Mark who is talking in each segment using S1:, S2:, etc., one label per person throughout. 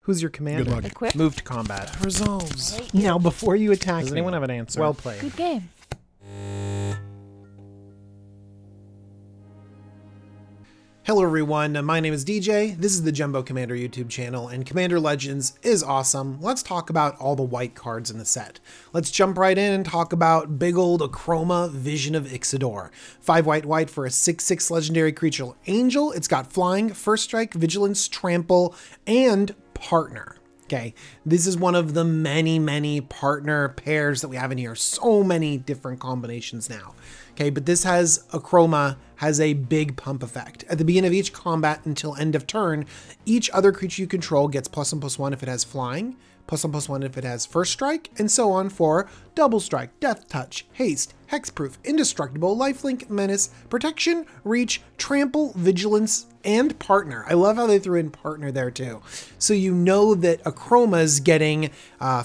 S1: Who's your commander?
S2: Good luck.
S3: Equip.
S1: Move to combat.
S4: Resolves.
S1: Now, before you attack
S4: Does
S1: me,
S4: anyone have an answer?
S1: well played.
S3: Good game.
S2: Hello everyone, my name is DJ, this is the Jumbo Commander YouTube channel, and Commander Legends is awesome. Let's talk about all the white cards in the set. Let's jump right in and talk about big old Chroma Vision of Xadore. 5 white for a 6/6 legendary creature angel. It's got flying, first strike, vigilance, trample, and partner. Okay, this is one of the many partner pairs that we have in here. So many different combinations now. Okay, but this has a Chroma, has a big pump effect. At the beginning of each combat until end of turn, each other creature you control gets +1/+1 if it has flying, +1/+1 if it has first strike, and so on for double strike, death touch, haste, hexproof, indestructible, lifelink, menace, protection, reach, trample, vigilance, and partner. I love how they threw in partner there too. So you know that a Chroma's getting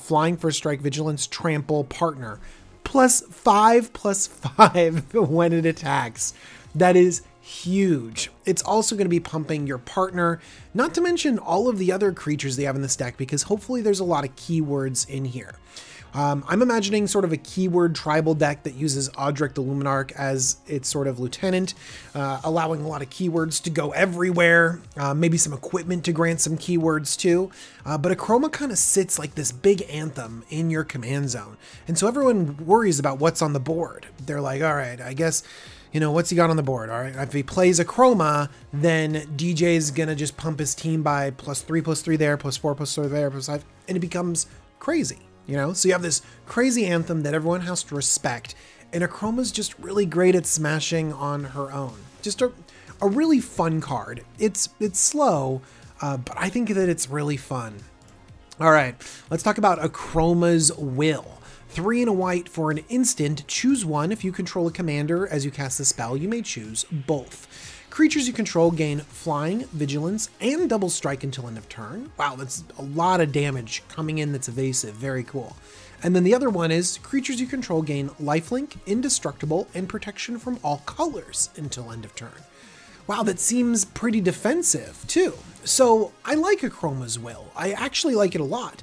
S2: flying, first strike, vigilance, trample, partner, +5/+5 when it attacks. That is huge. It's also going to be pumping your partner, not to mention all of the other creatures they have in this deck, because hopefully there's a lot of keywords in here. I'm imagining sort of a keyword tribal deck that uses Odric the Monarch as its sort of lieutenant, allowing a lot of keywords to go everywhere, maybe some equipment to grant some keywords too. But a Chroma kind of sits like this big anthem in your command zone. And so everyone worries about what's on the board. They're like, all right, I guess, you know, what's he got on the board? All right, if he plays a Chroma, then DJ's gonna just pump his team by +3/+3 there, +4/+4 there, +5, and it becomes crazy. You know, so you have this crazy anthem that everyone has to respect, and a Chroma's just really great at smashing on her own. Just a really fun card. It's slow, but I think that it's really fun. All right, let's talk about a Chroma's Will. 3 and a white for an instant. Choose one. If you control a commander as you cast the spell, you may choose both. Creatures you control gain flying, vigilance, and double strike until end of turn. Wow, that's a lot of damage coming in that's evasive. Very cool. And then the other one is creatures you control gain lifelink, indestructible, and protection from all colors until end of turn. Wow, that seems pretty defensive too. So I like a Chroma's Will. I actually like it a lot.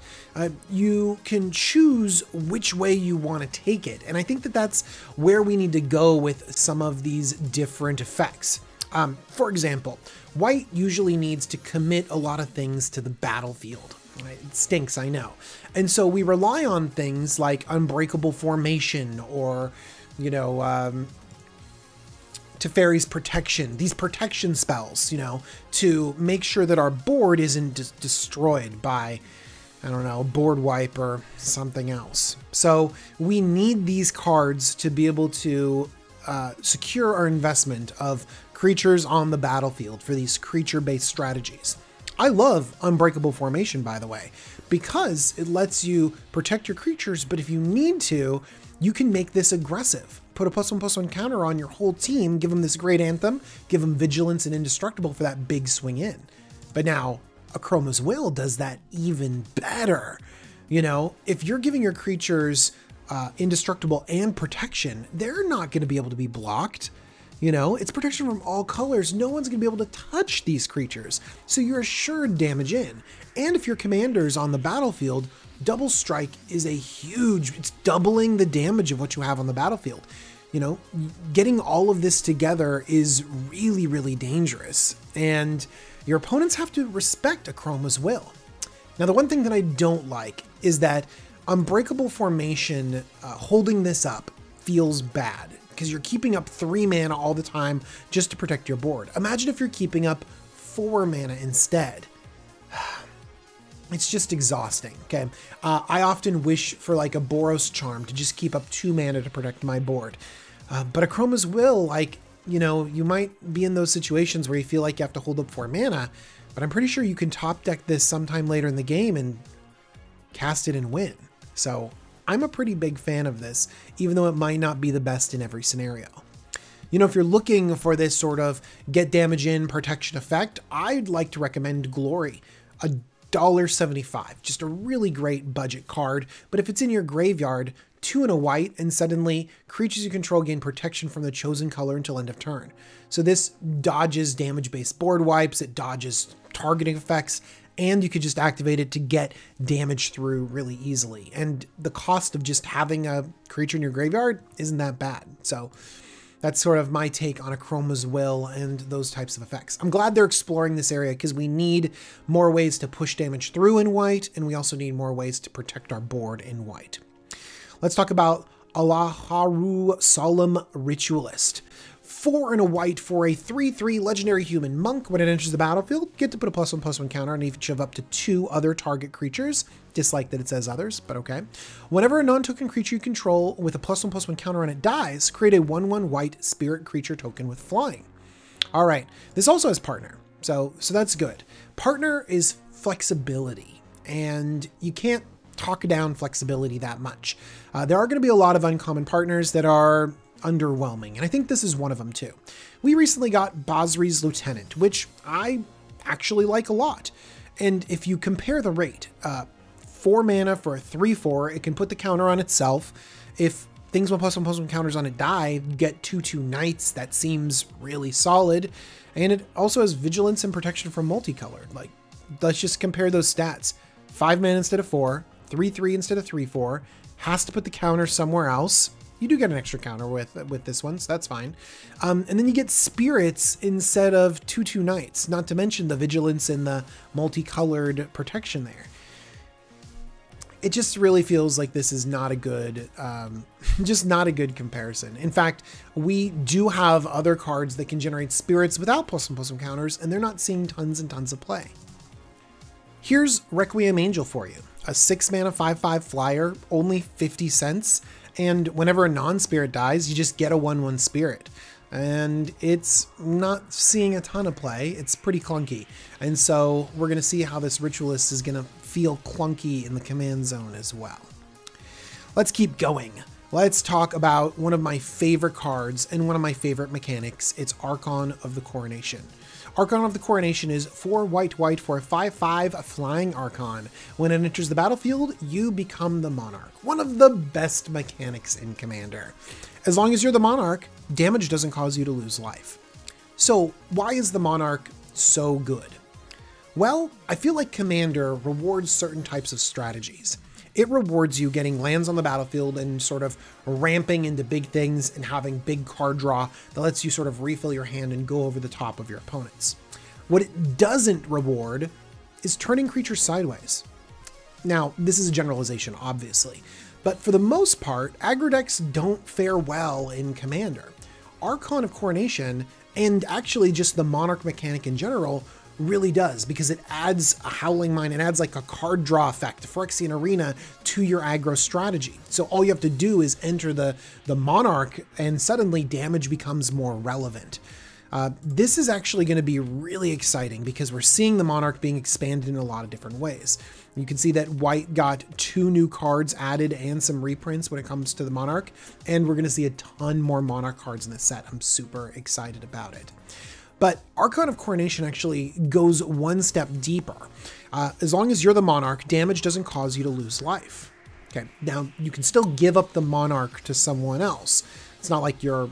S2: You can choose which way you want to take it. And I think that that's where we need to go with some of these different effects. For example, white usually needs to commit a lot of things to the battlefield. Right? It stinks, I know. And so we rely on things like Unbreakable Formation or, you know, Teferi's Protection, these protection spells, you know, to make sure that our board isn't destroyed by, I don't know, board wipe or something else. So we need these cards to be able to secure our investment of creatures on the battlefield for these creature-based strategies. I love Unbreakable Formation, by the way, because it lets you protect your creatures, but if you need to, you can make this aggressive. Put a +1/+1 counter on your whole team, give them this great anthem, give them vigilance and indestructible for that big swing in. But now, a Chroma's Will does that even better. You know, if you're giving your creatures indestructible and protection, they're not going to be able to be blocked. You know, it's protection from all colors. No one's going to be able to touch these creatures. So you're assured damage in. And if your commander's on the battlefield, double strike is a huge, it's doubling the damage of what you have on the battlefield. You know, getting all of this together is really dangerous. And your opponents have to respect a Chroma's Will. Now, the one thing that I don't like is that Unbreakable Formation, holding this up feels bad because you're keeping up 3 mana all the time just to protect your board. Imagine if you're keeping up 4 mana instead. It's just exhausting, okay? I often wish for like a Boros Charm to just keep up 2 mana to protect my board. But a Chroma's Will, like, you know, you might be in those situations where you feel like you have to hold up 4 mana, but I'm pretty sure you can top deck this sometime later in the game and cast it and win. So I'm a pretty big fan of this, even though it might not be the best in every scenario. You know, if you're looking for this sort of get damage in protection effect, I'd like to recommend Glory. $1.75, just a really great budget card. But if it's in your graveyard, 2 and a white, and suddenly creatures you control gain protection from the chosen color until end of turn. So this dodges damage-based board wipes, it dodges targeting effects, and you could just activate it to get damage through really easily. And the cost of just having a creature in your graveyard isn't that bad. So that's sort of my take on a Chromas Will and those types of effects. I'm glad they're exploring this area because we need more ways to push damage through in white, and we also need more ways to protect our board in white. Let's talk about Alaharu, Solemn Ritualist. 4 and a white for a 3/3 legendary human monk. When it enters the battlefield, get to put a +1/+1 counter on each of up to 2 other target creatures. Dislike that it says others, but okay. Whenever a non-token creature you control with a +1/+1 counter on it dies, create a 1/1 white spirit creature token with flying. All right, this also has partner, so that's good. Partner is flexibility, and you can't talk down flexibility that much. There are going to be a lot of uncommon partners that are underwhelming, and I think this is one of them too. We recently got Kaegs Lieutenant, which I actually like a lot. And if you compare the rate, 4 mana for a 3/4, it can put the counter on itself. If things with +1/+1 counters on it die, you get 2/2 knights. That seems really solid. And it also has vigilance and protection from multicolored. Like, let's just compare those stats. 5 mana instead of 4, 3/3 instead of 3/4, has to put the counter somewhere else. You do get an extra counter with this one, so that's fine. And then you get spirits instead of 2/2 knights, not to mention the vigilance and the multicolored protection there. It just really feels like this is not a good, just not a good comparison. In fact, we do have other cards that can generate spirits without +1/+1 counters, and they're not seeing tons and tons of play. Here's Requiem Angel for you. A 6 mana 5/5 flyer, only 50 cents. And whenever a non-spirit dies, you just get a 1/1 spirit. And it's not seeing a ton of play. It's pretty clunky. And so we're going to see how this Ritualist is going to feel clunky in the command zone as well. Let's keep going. Let's talk about one of my favorite cards and one of my favorite mechanics. It's Archon of the Coronation. Archon of the Coronation is 4 white for a 5/5 flying Archon. When it enters the battlefield, you become the Monarch. One of the best mechanics in Commander. As long as you're the Monarch, damage doesn't cause you to lose life. So why is the Monarch so good? Well, I feel like Commander rewards certain types of strategies. It rewards you getting lands on the battlefield and sort of ramping into big things and having big card draw that lets you sort of refill your hand and go over the top of your opponents. What it doesn't reward is turning creatures sideways. Now, this is a generalization, obviously, but for the most part, aggro decks don't fare well in Commander. Archon of Coronation, and actually just the Monarch mechanic in general, really does, because it adds a Howling Mine, it adds like a card draw effect, Phyrexian Arena, to your aggro strategy. So all you have to do is enter the Monarch and suddenly damage becomes more relevant. This is actually going to be really exciting because we're seeing the Monarch being expanded in a lot of different ways. You can see that white got 2 new cards added and some reprints when it comes to the Monarch, and we're going to see a ton more Monarch cards in this set. I'm super excited about it. But Archon of Coronation actually goes one step deeper. As long as you're the Monarch, damage doesn't cause you to lose life. Okay, now you can still give up the Monarch to someone else. It's not like you're,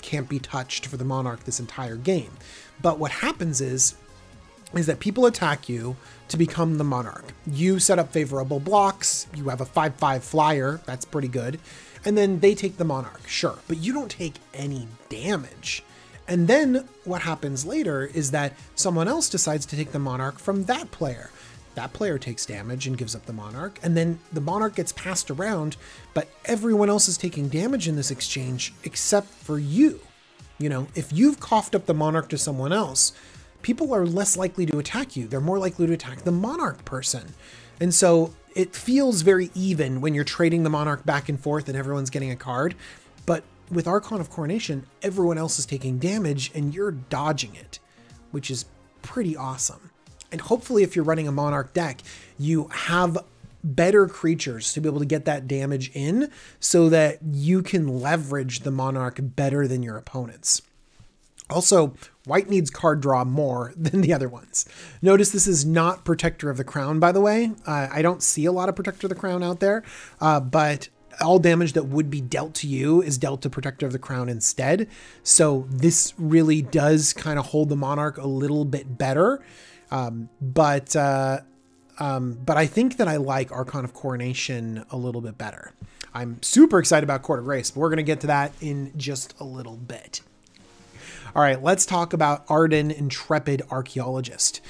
S2: can't be touched for the Monarch this entire game. But what happens is that people attack you to become the Monarch. You set up favorable blocks, you have a 5/5 flyer, that's pretty good, and then they take the Monarch, sure, but you don't take any damage. And then what happens later is that someone else decides to take the Monarch from that player. That player takes damage and gives up the Monarch, and then the Monarch gets passed around, but everyone else is taking damage in this exchange except for you. If you've coughed up the Monarch to someone else, people are less likely to attack you. They're more likely to attack the Monarch person. And so it feels very even when you're trading the Monarch back and forth and everyone's getting a card. But with Archon of Coronation, everyone else is taking damage and you're dodging it, which is pretty awesome. And hopefully if you're running a Monarch deck, you have better creatures to be able to get that damage in so that you can leverage the Monarch better than your opponents. Also, white needs card draw more than the other ones. Notice this is not Protector of the Crown, by the way. I don't see a lot of Protector of the Crown out there, but all damage that would be dealt to you is dealt to Protector of the Crown instead. So this really does kind of hold the Monarch a little bit better. But I think that I like Archon of Coronation a little bit better. I'm super excited about Court of Grace, but we're going to get to that in just a little bit. All right, let's talk about Arden, Intrepid Archaeologist.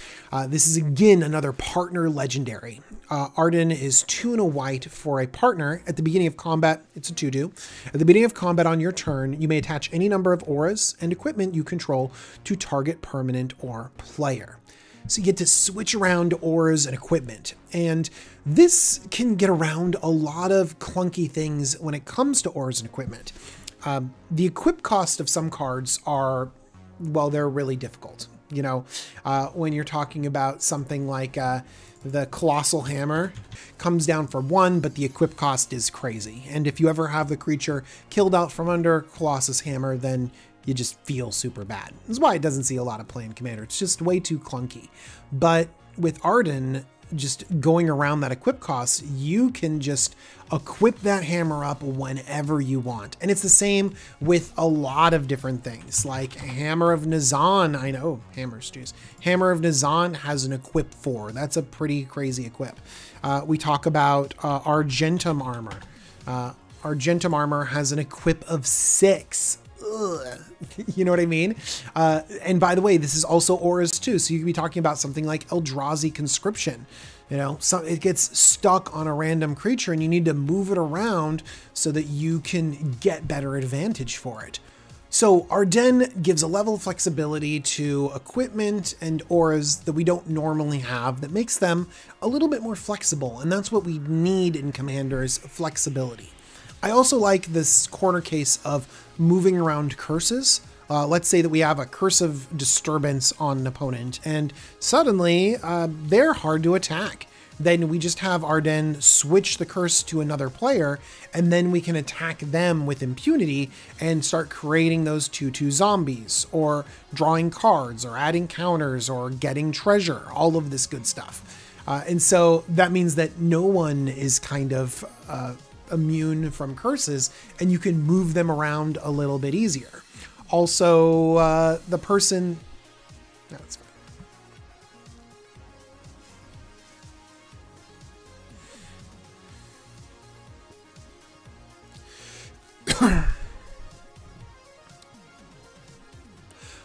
S2: This is again another partner legendary. Arden is 2 and a white for a partner. At the beginning of combat, it's a 2/2. At the beginning of combat on your turn, you may attach any number of auras and equipment you control to target permanent or player. So you get to switch around auras and equipment. And this can get around a lot of clunky things when it comes to auras and equipment. The equip cost of some cards are, well, they're really difficult. You know, when you're talking about something like the Colossal Hammer comes down for 1, but the equip cost is crazy. And if you ever have the creature killed out from under Colossus Hammer, then you just feel super bad. This is why it doesn't see a lot of play in Commander. It's just way too clunky. But with Arden, just going around that equip cost, you can just equip that hammer up whenever you want. And it's the same with a lot of different things, like Hammer of Nazan. I know, hammers, geez. Hammer of Nazan has an equip 4. That's a pretty crazy equip. We talk about Argentum Armor. Argentum Armor has an equip of 6. Ugh. You know what I mean? And by the way, this is also auras too. So you could be talking about something like Eldrazi Conscription. You know, so it gets stuck on a random creature and you need to move it around so that you can get better advantage for it. So Arden gives a level of flexibility to equipment and auras that we don't normally have that makes them a little bit more flexible. And that's what we need in Commander's flexibility. I also like this corner case of moving around curses. Let's say that we have a curse of disturbance on an opponent and suddenly they're hard to attack. Then we just have Arden switch the curse to another player and then we can attack them with impunity and start creating those 2/2 zombies or drawing cards or adding counters or getting treasure, all of this good stuff. And so that means that no one is kind of immune from curses and you can move them around a little bit easier. Also, the person, no, that's fine.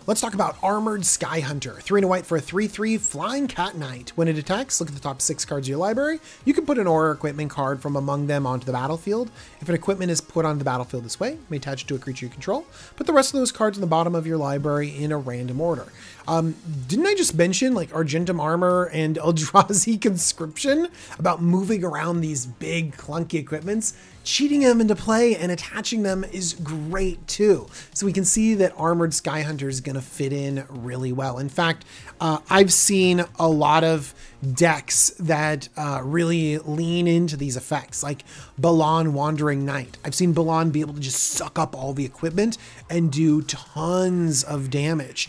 S2: Let's talk about Armored Sky Hunter. 3 and a white for a 3/3 Flying Cat Knight. When it attacks, look at the top 6 cards of your library. You can put an aura or equipment card from among them onto the battlefield. If an equipment is put onto the battlefield this way, you may attach it to a creature you control. Put the rest of those cards in the bottom of your library in a random order. Didn't I just mention like Argentum Armor and Eldrazi Conscription about moving around these big clunky equipments? Cheating them into play and attaching them is great too. So we can see that Armored Sky Hunter is going to fit in really well. In fact, I've seen a lot of decks that really lean into these effects, like Balan Wandering Knight. I've seen Balan be able to just suck up all the equipment and do tons of damage.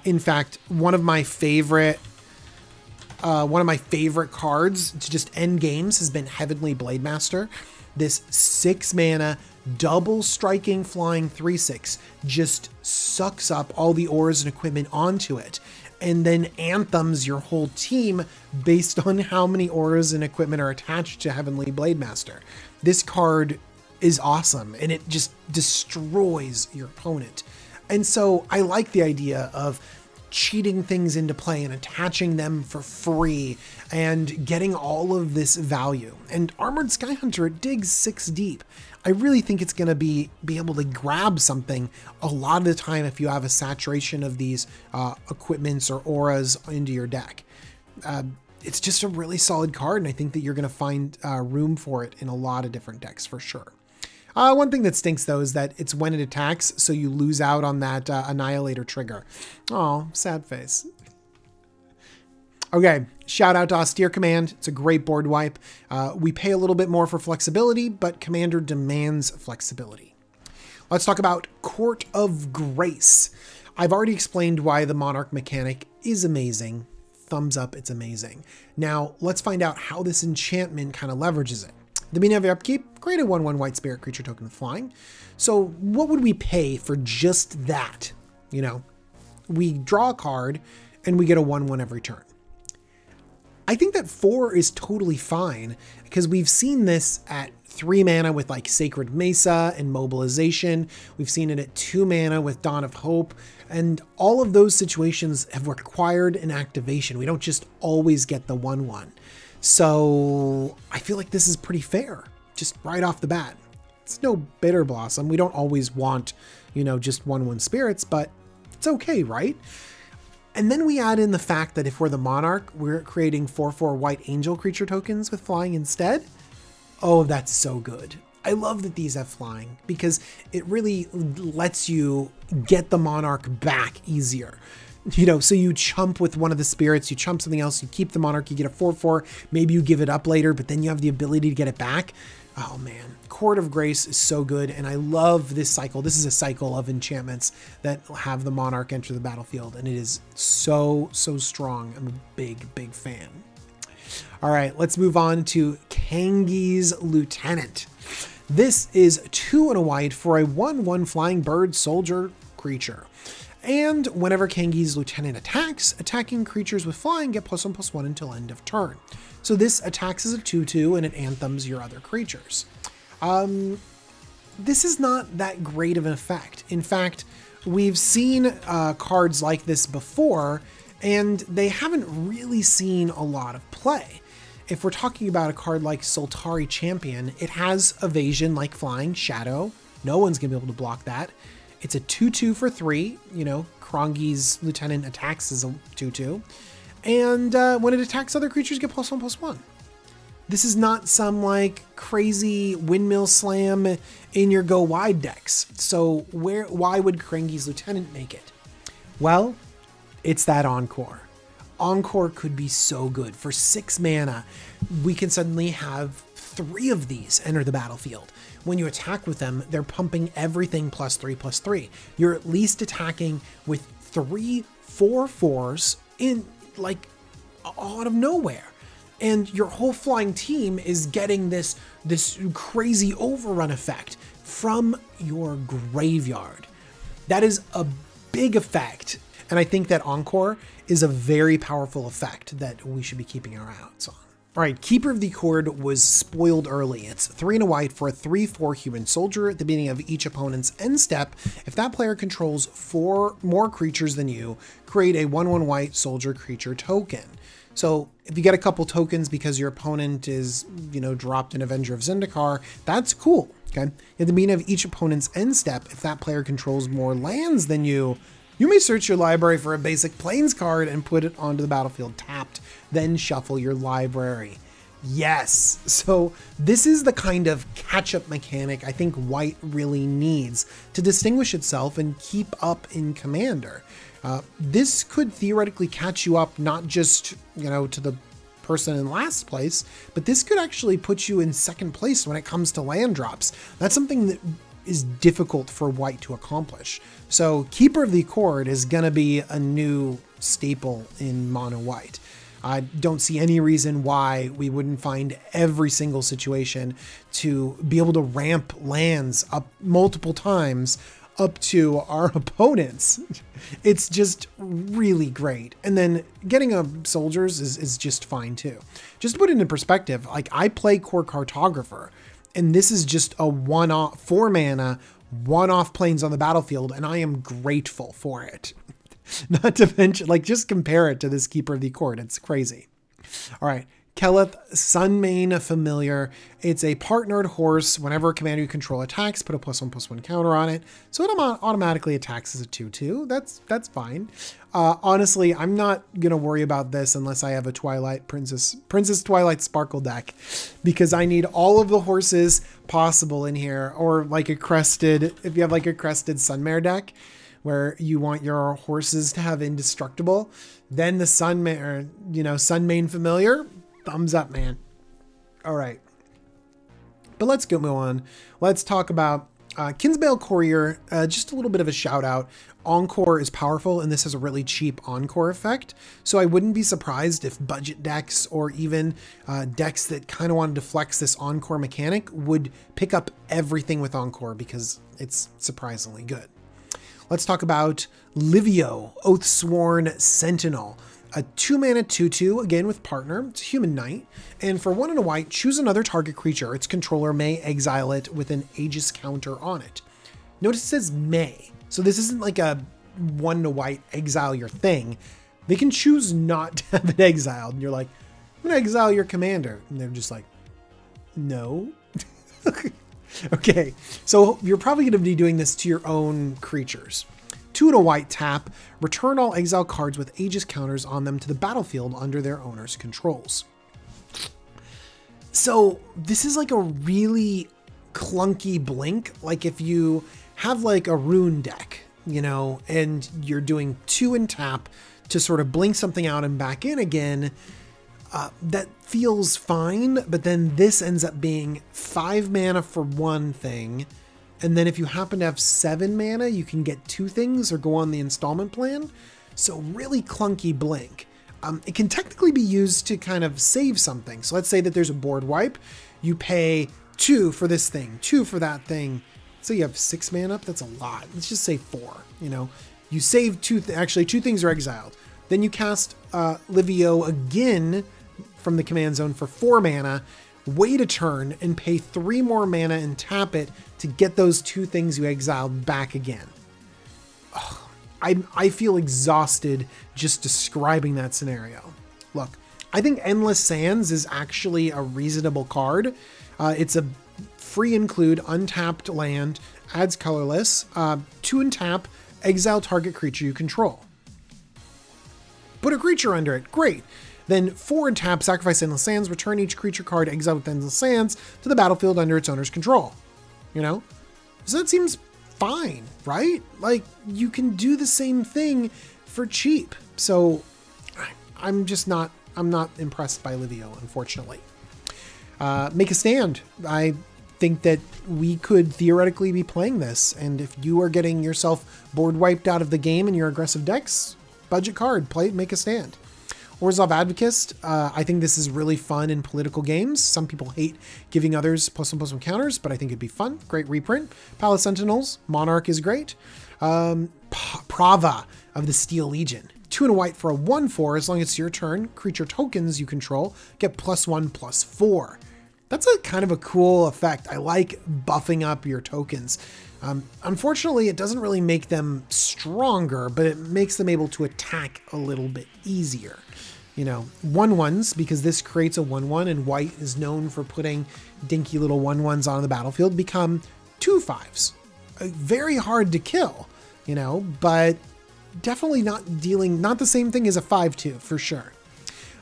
S2: In fact, one of my favorite cards to just end games has been Heavenly Blademaster. This 6 mana double striking flying 3/6 just sucks up all the auras and equipment onto it and then anthems your whole team based on how many auras and equipment are attached to Heavenly Blademaster. This card is awesome and it just destroys your opponent. And so I like the idea of cheating things into play and attaching them for free and getting all of this value. And Armored Sky Hunter, it digs 6 deep. I really think it's going to be able to grab something a lot of the time if you have a saturation of these equipments or auras into your deck. It's just a really solid card, and I think that you're going to find room for it in a lot of different decks for sure. One thing that stinks though is that it's when it attacks, so you lose out on that Annihilator trigger. Oh, sad face. Okay, shout out to Austere Command. It's a great board wipe. We pay a little bit more for flexibility, but Commander demands flexibility. Let's talk about Court of Grace. I've already explained why the Monarch mechanic is amazing. Thumbs up, it's amazing. Now, let's find out how this enchantment kind of leverages it. The beginning of your upkeep, create a 1/1 white spirit creature token with flying. So what would we pay for just that? You know, we draw a card and we get a 1/1 every turn. I think that 4 is totally fine because we've seen this at 3 mana with like Sacred Mesa and Mobilization. We've seen it at 2 mana with Dawn of Hope, and all of those situations have required an activation. We don't just always get the 1/1. So I feel like this is pretty fair, just right off the bat. It's no Bitter Blossom. We don't always want, you know, just 1/1 spirits, but it's okay, right? And then we add in the fact that if we're the Monarch, we're creating 4/4 white angel creature tokens with flying instead. Oh, that's so good. I love that these have flying because it really lets you get the Monarch back easier. You know, so you chump with one of the spirits, you chump something else, you keep the Monarch, you get a 4/4, maybe you give it up later, but then you have the ability to get it back. Oh man, Court of Grace is so good, and I love this cycle. This is a cycle of enchantments that have the Monarch enter the battlefield, and it is so strong. I'm a big fan. All right, let's move on to Kaegs Lieutenant. This is 2 and a white for a 1/1 flying bird soldier creature. And whenever Kaegs Lieutenant attacks, attacking creatures with flying get +1/+1 until end of turn. So this attacks as a 2/2 and it anthems your other creatures. This is not that great of an effect. In fact, we've seen cards like this before, and they haven't really seen a lot of play. If we're talking about a card like Soltari Champion, it has evasion like flying, shadow. No one's gonna be able to block that. It's a 2/2 for 3. You know, Kaegs Lieutenant attacks as a 2/2. And when it attacks other creatures, get +1/+1. This is not some like crazy windmill slam in your go wide decks. So why would Kaegs Lieutenant make it? Well, it's that Encore. Encore could be so good. For 6 mana, we can suddenly have 3 of these enter the battlefield. When you attack with them, they're pumping everything +3/+3. You're at least attacking with 3 4/4s in like out of nowhere. And your whole flying team is getting this crazy overrun effect from your graveyard. That is a big effect. And I think that Encore is a very powerful effect that we should be keeping our eyes on. All right, Keeper of the Accord was spoiled early. It's 3 and a white for a 3/4 human soldier at the beginning of each opponent's end step. If that player controls 4 more creatures than you, create a 1/1 white soldier creature token. So if you get a couple tokens because your opponent is, you know, dropped an Avenger of Zendikar, that's cool, okay? At the beginning of each opponent's end step, if that player controls more lands than you, you may search your library for a basic Plains card and put it onto the battlefield tapped, then shuffle your library. Yes, so this is the kind of catch-up mechanic I think white really needs to distinguish itself and keep up in Commander. This could theoretically catch you up not just, you know, to the person in last place, but this could actually put you in second place when it comes to land drops. That's something that is difficult for white to accomplish. So Keeper of the Accord is going to be a new staple in mono white. I don't see any reason why we wouldn't find every single situation to be able to ramp lands up multiple times up to our opponents. It's just really great. And then getting a soldiers is just fine too. Just to put it into perspective, like I play Core Cartographer, and this is just a one-off 4 mana, one-off planes on the battlefield, and I am grateful for it. Not to mention, like, just compare it to this Keeper of the Accord. It's crazy. All right. Keleth, Sunmain Familiar. It's a partnered horse. Whenever a commander you control attacks, put a +1/+1 counter on it. So it automatically attacks as a 2/2. That's fine. Honestly, I'm not going to worry about this unless I have a Princess Twilight Sparkle deck, because I need all of the horses possible in here, or like a crested, if you have like a crested Sunmare deck, where you want your horses to have indestructible, then the Sunmain Familiar, thumbs up, man. All right. But let's go move on. Let's talk about Kinsbale Courier. Just a little bit of a shout out. Encore is powerful, and this has a really cheap Encore effect. So I wouldn't be surprised if budget decks or even decks that kind of wanted to flex this Encore mechanic would pick up everything with Encore, because it's surprisingly good. Let's talk about Livio, Oathsworn Sentinel. A 2-mana 2/2, again with partner. It's a human knight. And for 1 and a white, choose another target creature. Its controller may exile it with an Aegis counter on it. Notice it says may. So this isn't like a 1 and a white exile your thing. They can choose not to have it exiled. And you're like, I'm going to exile your commander. And they're just like, no. Okay, so you're probably going to be doing this to your own creatures. 2 and a white tap, return all exile cards with Aegis counters on them to the battlefield under their owner's controls. So this is like a really clunky blink. Like if you have like a rune deck, you know, and you're doing 2 and tap to sort of blink something out and back in again, that feels fine. But then this ends up being 5 mana for one thing. And then if you happen to have 7 mana, you can get 2 things or go on the installment plan. So really clunky blink. It can technically be used to kind of save something. So let's say that there's a board wipe. You pay 2 for this thing, 2 for that thing. So you have 6 mana up. That's a lot. Let's just say 4, you know. You save 2, actually 2 things are exiled. Then you cast Livio again from the command zone for 4 mana. Wait a turn and pay 3 more mana and tap it to get those 2 things you exiled back again. Ugh, I feel exhausted just describing that scenario. Look, I think Endless Sands is actually a reasonable card. It's a free include, untapped land, adds colorless, 2 and tap, exile target creature you control. Put a creature under it, great. Then 4 and tap, sacrifice Endless Sands, return each creature card exiled with Endless Sands to the battlefield under its owner's control. You know? So that seems fine, right? Like, you can do the same thing for cheap. So I'm not impressed by Livio, unfortunately. Make a stand. I think that we could theoretically be playing this. And if you are getting yourself board wiped out of the game in your aggressive decks, budget card, play it, make a stand. Orzhov Advocist, I think this is really fun in political games. Some people hate giving others +1/+1 counters, but I think it'd be fun. Great reprint. Palace Sentinels, Monarch is great. Prava of the Steel Legion. 2 and a white for a 1/4. As long as it's your turn, creature tokens you control get +1/+4. That's a kind of a cool effect. I like buffing up your tokens. Unfortunately, it doesn't really make them stronger, but it makes them able to attack a little bit easier. You know, 1/1s, because this creates a 1/1 and white is known for putting dinky little 1/1s on the battlefield, become 2/5s. Very hard to kill, you know, but definitely not the same thing as a 5/2 for sure.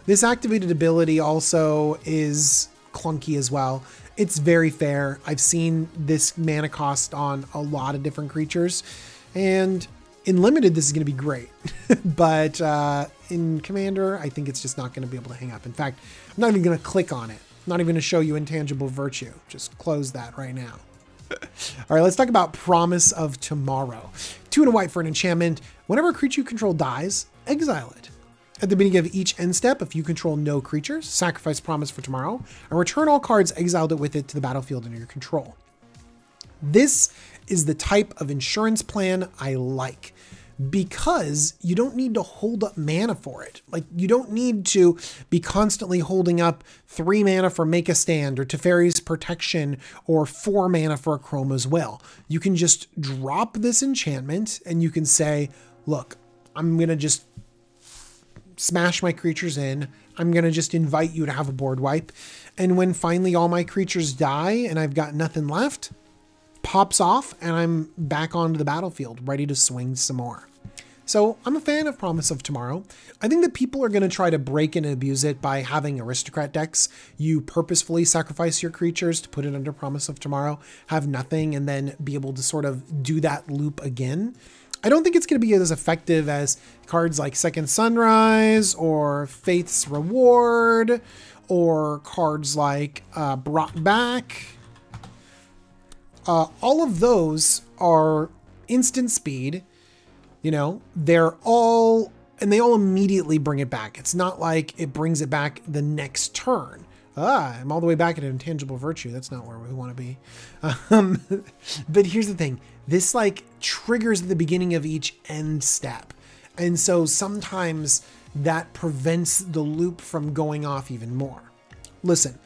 S2: This activated ability also is clunky as well. It's very fair. I've seen this mana cost on a lot of different creatures, and in limited, this is going to be great. But in Commander, I think it's just not going to be able to hang up. In fact, I'm not even going to click on it. I'm not even going to show you Intangible Virtue. Just close that right now. All right, let's talk about Promise of Tomorrow. 2 and a white for an enchantment. Whenever a creature you control dies, exile it. At the beginning of each end step, if you control no creatures, sacrifice Promise for Tomorrow and return all cards exiled it with it to the battlefield under your control. This is the type of insurance plan I like, because you don't need to hold up mana for it. Like, you don't need to be constantly holding up 3 mana for Make a Stand or Teferi's Protection or 4 mana for a Chroma's Will. You can just drop this enchantment and you can say, look, I'm going to just smash my creatures in. I'm going to just invite you to have a board wipe. And when finally all my creatures die and I've got nothing left, pops off and I'm back onto the battlefield, ready to swing some more. So I'm a fan of Promise of Tomorrow. I think that people are going to try to break and abuse it by having aristocrat decks. You purposefully sacrifice your creatures to put it under Promise of Tomorrow, have nothing, and then be able to sort of do that loop again. I don't think it's going to be as effective as cards like Second Sunrise or Faith's Reward or cards like Brought Back. All of those are instant speed. You know, they're all, and they all immediately bring it back. It's not like it brings it back the next turn. I'm all the way back at Intangible Virtue. That's not where we want to be. But here's the thing. This like triggers at the beginning of each end step. And so sometimes that prevents the loop from going off even more. Listen,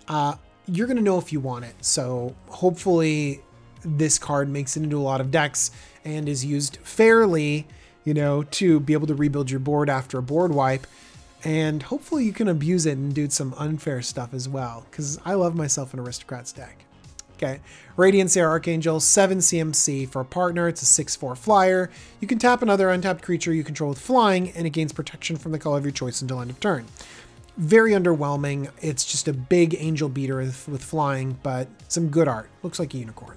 S2: you're going to know if you want it. So hopefully this card makes it into a lot of decks and is used fairly, you know, to be able to rebuild your board after a board wipe. And hopefully you can abuse it and do some unfair stuff as well, because I love myself an Aristocrats deck. Okay, Radiant Seer Archangel, 7 CMC for a partner. It's a 6/4 flyer. You can tap another untapped creature you control with flying, and it gains protection from the color of your choice until end of turn. Very underwhelming. It's just a big angel beater with flying, but some good art. Looks like a unicorn.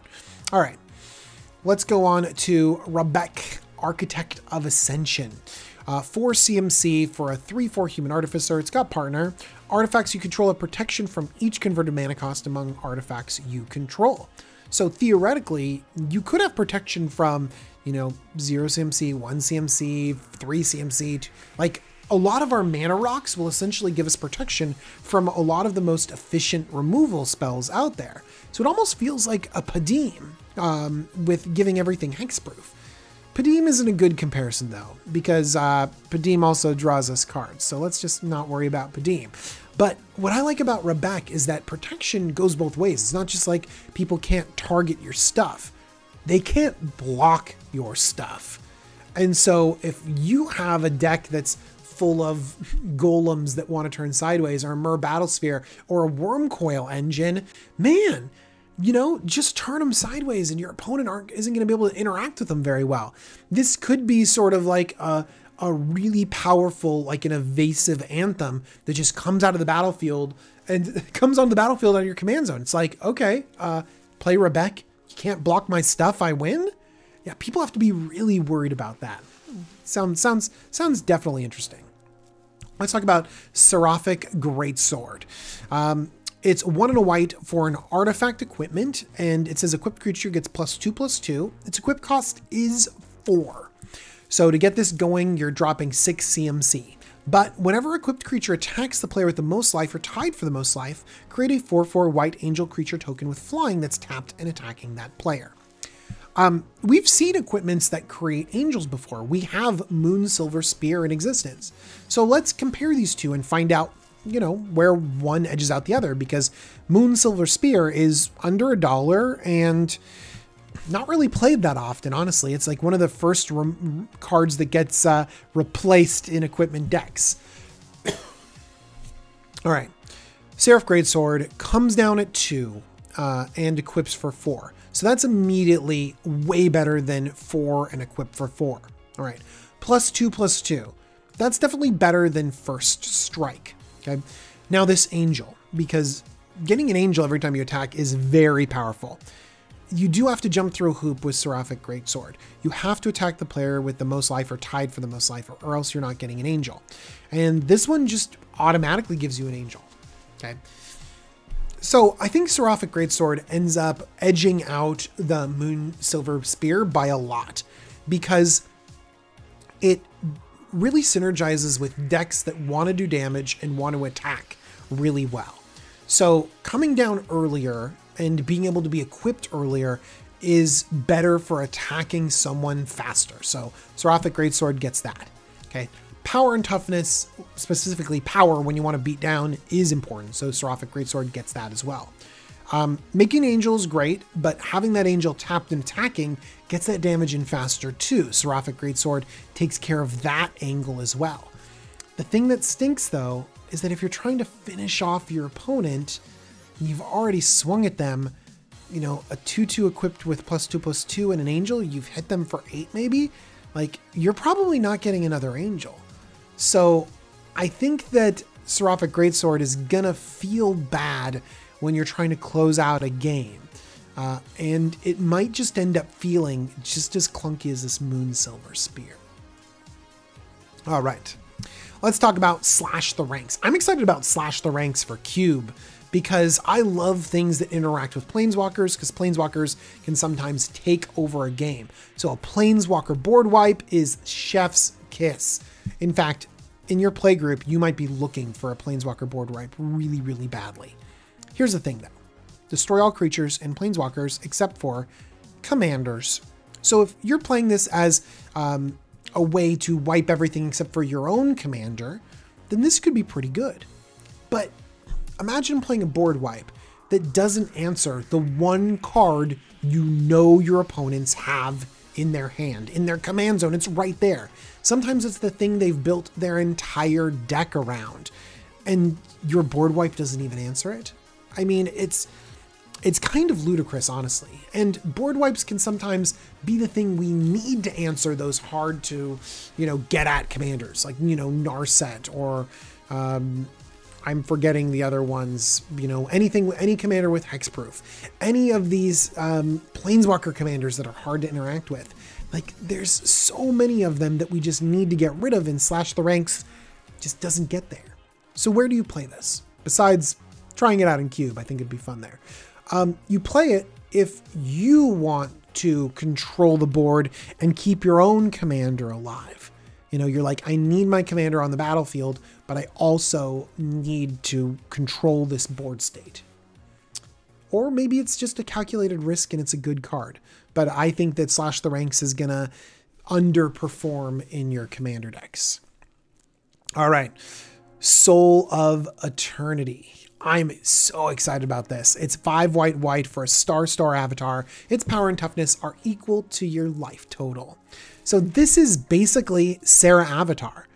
S2: All right, let's go on to Rebek, Architect of Ascension. 4 CMC for a 3/4 human artificer. It's got partner. Artifacts you control have protection from each converted mana cost among artifacts you control. So theoretically, you could have protection from, you know, 0 CMC, 1 CMC, 3 CMC. Like, a lot of our mana rocks will essentially give us protection from a lot of the most efficient removal spells out there. So it almost feels like a Padim with giving everything hexproof. Padim isn't a good comparison though, because Padim also draws us cards. So let's just not worry about Padim. But what I like about Rebek is that protection goes both ways. It's not just like people can't target your stuff. They can't block your stuff. And so if you have a deck that's full of golems that want to turn sideways, or a Myr Battlesphere, or a Wormcoil engine, man, you know, just turn them sideways and your opponent isn't going to be able to interact with them very well. This could be sort of like a really powerful, like an evasive anthem that just comes out of the battlefield and comes on the battlefield out of your command zone. It's like, okay, play Rebek. You can't block my stuff. I win. Yeah, people have to be really worried about that. Sounds definitely interesting. Let's talk about Seraphic Greatsword. It's 1 and a white for an artifact equipment, and it says equipped creature gets +2/+2. Its equip cost is 4. So to get this going, you're dropping 6 CMC. But whenever equipped creature attacks the player with the most life or tied for the most life, create a 4/4 white angel creature token with flying that's tapped and attacking that player. We've seen equipments that create angels before. We have Moon Silver Spear in existence. So let's compare these two and find out, you know, where one edges out the other, because Moon Silver Spear is under $1 and not really played that often, honestly. It's like one of the first cards that gets replaced in equipment decks. All right, Seraphic Greatsword comes down at 2 and equips for 4. So that's immediately way better than 4 and equip for 4. All right, +2/+2. That's definitely better than First Strike. Okay, now this angel, because getting an angel every time you attack is very powerful. You do have to jump through a hoop with Seraphic Greatsword. You have to attack the player with the most life or tied for the most life, or else you're not getting an angel. And this one just automatically gives you an angel. Okay. So I think Seraphic Greatsword ends up edging out the Moon Silver Spear by a lot, because it really synergizes with decks that want to do damage and want to attack really well. So coming down earlier and being able to be equipped earlier is better for attacking someone faster. So Seraphic Greatsword gets that. Okay. Power and toughness, specifically power when you want to beat down, is important. So Seraphic Greatsword gets that as well. Making angels is great, but having that angel tapped and attacking gets that damage in faster too. Seraphic Greatsword takes care of that angle as well. The thing that stinks though is that if you're trying to finish off your opponent, and you've already swung at them, you know, a 2/2 equipped with +2/+2 and an angel, you've hit them for 8 maybe, like you're probably not getting another angel. So I think that Seraphic Greatsword is gonna feel bad when you're trying to close out a game. And it might just end up feeling just as clunky as this Moon Silver Spear. All right, let's talk about Slash the Ranks. I'm excited about Slash the Ranks for Cube, because I love things that interact with Planeswalkers, because Planeswalkers can sometimes take over a game. So a Planeswalker board wipe is chef's kiss. In fact, in your play group, you might be looking for a Planeswalker board wipe really, really badly. Here's the thing though. Destroy all creatures and Planeswalkers except for commanders. So if you're playing this as a way to wipe everything except for your own commander, then this could be pretty good. But imagine playing a board wipe that doesn't answer the one card you know your opponents have in their hand, in their command zone. It's right there. Sometimes it's the thing they've built their entire deck around, and your board wipe doesn't even answer it. I mean, it's kind of ludicrous, honestly. And board wipes can sometimes be the thing we need to answer those hard to, get at commanders, like, Narset, or I'm forgetting the other ones, any commander with hexproof, any of these planeswalker commanders that are hard to interact with. Like, there's so many of them that we just need to get rid of, and Slash the Ranks just doesn't get there. So where do you play this? Besides trying it out in Cube, I think it'd be fun there. You play it if you want to control the board and keep your own commander alive. You're like, I need my commander on the battlefield, but I also need to control this board state. Or maybe it's just a calculated risk and it's a good card. But I think that Slash the Ranks is going to underperform in your commander decks. All right. Soul of Eternity. I'm so excited about this. It's 5 white for a star avatar. Its power and toughness are equal to your life total. So this is basically Seraphic Avatar.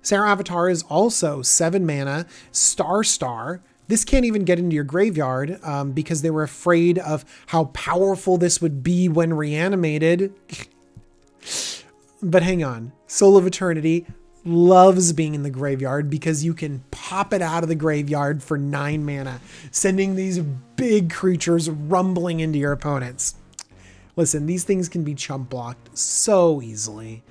S2: Seraphic Avatar is also 7 mana, star. This can't even get into your graveyard because they were afraid of how powerful this would be when reanimated. But hang on. Soul of Eternity loves being in the graveyard because you can pop it out of the graveyard for 9 mana, sending these big creatures rumbling into your opponents. Listen, these things can be chump blocked so easily,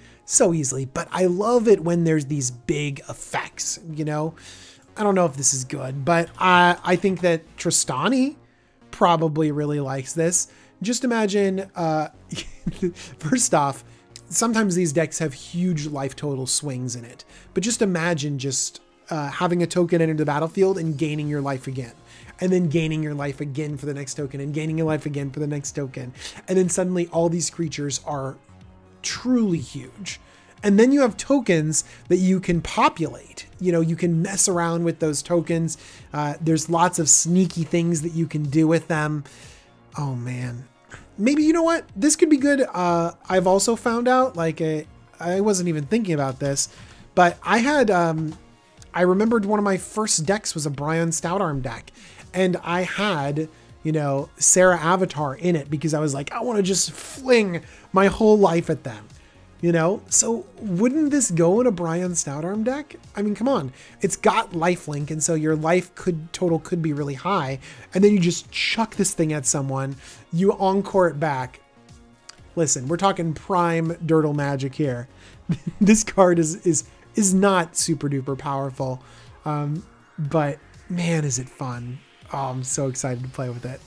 S2: but I love it when there's these big effects, I don't know if this is good, but I think that Tristani probably really likes this. Just imagine, first off, sometimes these decks have huge life total swings in it, but just imagine having a token enter the battlefield and gaining your life again, and then gaining your life again for the next token, and gaining your life again for the next token. And then suddenly all these creatures are truly huge. And then you have tokens that you can populate. You can mess around with those tokens. There's lots of sneaky things that you can do with them. Oh man. Maybe, you know what? This could be good. I've also found out, I wasn't even thinking about this, but I remembered one of my first decks was a Brian Stoutarm deck. And I had, Seraphic Avatar in it because I was like, I want to just fling my whole life at them. So wouldn't this go in a Brian Stoutarm deck? I mean, come on, it's got lifelink, and so your life total could be really high, and then you just chuck this thing at someone, you encore it back. Listen, we're talking prime Dirtle magic here. This card is not super duper powerful, but man, is it fun. Oh, I'm so excited to play with it.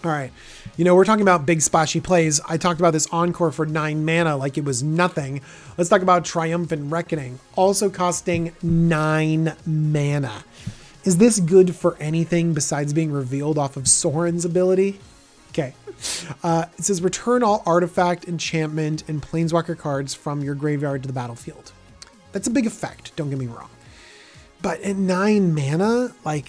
S2: All right. We're talking about big splashy plays. I talked about this encore for 9 mana like it was nothing. Let's talk about Triumphant Reckoning, also costing 9 mana. Is this good for anything besides being revealed off of Soren's ability? Okay. It says return all artifact, enchantment, and planeswalker cards from your graveyard to the battlefield. That's a big effect, don't get me wrong. But at 9 mana, I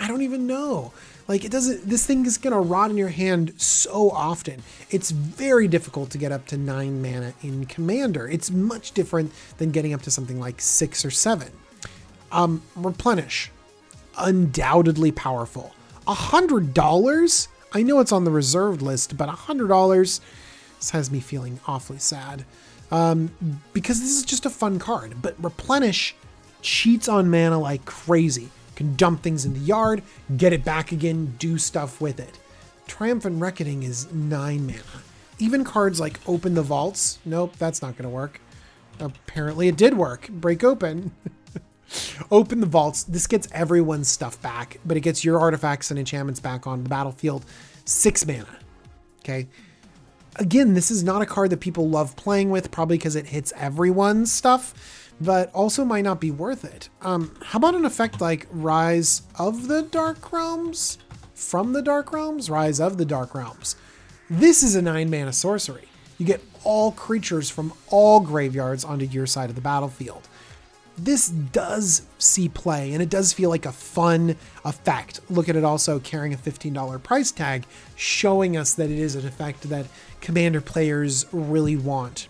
S2: don't even know. This thing is going to rot in your hand so often. It's very difficult to get up to 9 mana in Commander. It's much different than getting up to something like 6 or 7. Replenish. Undoubtedly powerful. $100? I know it's on the reserved list, but $100, this has me feeling awfully sad. Because this is just a fun card. But Replenish cheats on mana like crazy. Can dump things in the yard, get it back again, do stuff with it. Triumphant Reckoning is 9 mana. Even cards like Open the Vaults, nope, that's not going to work. Apparently it did work. Break open. Open the Vaults. This gets everyone's stuff back, but it gets your artifacts and enchantments back on the battlefield. 6 mana. Okay. Again, this is not a card that people love playing with, probably because it hits everyone's stuff, but also might not be worth it. How about an effect like Rise of the Dark Realms? From the Dark Realms? Rise of the Dark Realms. This is a 9 mana sorcery. you get all creatures from all graveyards onto your side of the battlefield. This does see play, and it does feel like a fun effect. Look at it also carrying a $15 price tag, showing us that it is an effect that Commander players really want.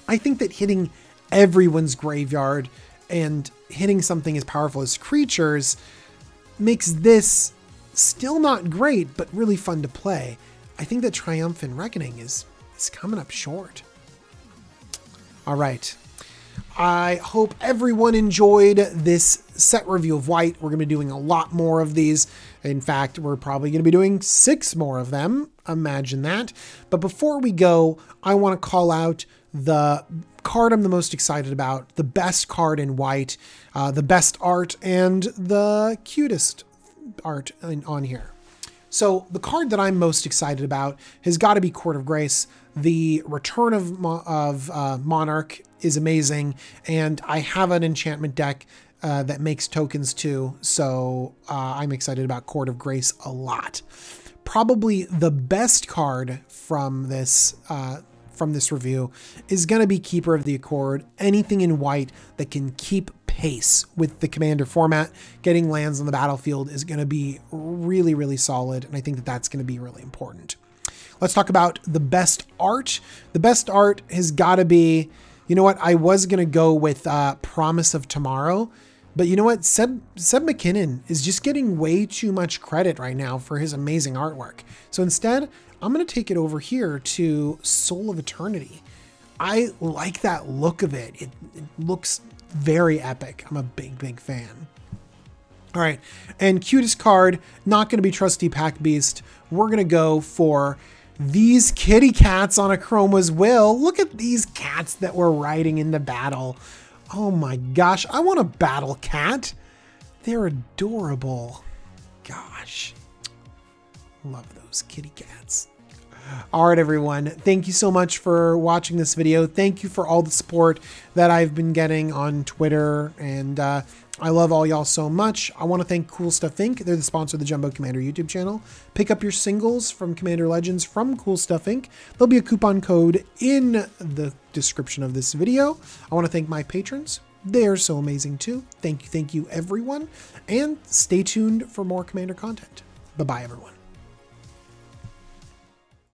S2: I think that hitting everyone's graveyard and hitting something as powerful as creatures makes this still not great, but really fun to play. I think that Triumphant Reckoning is coming up short. All right. I hope everyone enjoyed this set review of White. We're going to be doing a lot more of these. In fact, we're probably going to be doing 6 more of them. Imagine that. But before we go, I want to call out the card I'm the most excited about, the best card in White, the best art, and the cutest art on here. So the card that I'm most excited about has got to be Court of Grace. The return of Monarch is amazing, and I have an enchantment deck that makes tokens too, so I'm excited about Court of Grace a lot. Probably the best card from this review is going to be Keeper of the Accord. Anything in White that can keep pace with the Commander format, getting lands on the battlefield is going to be really, really solid, and I think that that's going to be really important. Let's talk about the best art. The best art has got to be, you know what, I was going to go with Promise of Tomorrow, but you know what, Seb McKinnon is just getting way too much credit right now for his amazing artwork. So instead, I'm going to take it over here to Soul of Eternity. I like that look of it. It looks very epic. I'm a big, big fan. All right, and cutest card, not going to be Trusty Pack Beast. We're going to go for these kitty cats on a Chromas Will. Look at these cats that we're riding in the battle. Oh my gosh, I want a battle cat. They're adorable. Gosh, love those kitty cats. All right, everyone. Thank you so much for watching this video. Thank you for all the support that I've been getting on Twitter, and I love all y'all so much. I want to thank Cool Stuff Inc. They're the sponsor of the Jumbo Commander YouTube channel. Pick up your singles from Commander Legends from Cool Stuff Inc. There'll be a coupon code in the description of this video. I want to thank my patrons. They are so amazing too. Thank you, everyone. And stay tuned for more Commander content. Bye-bye, everyone.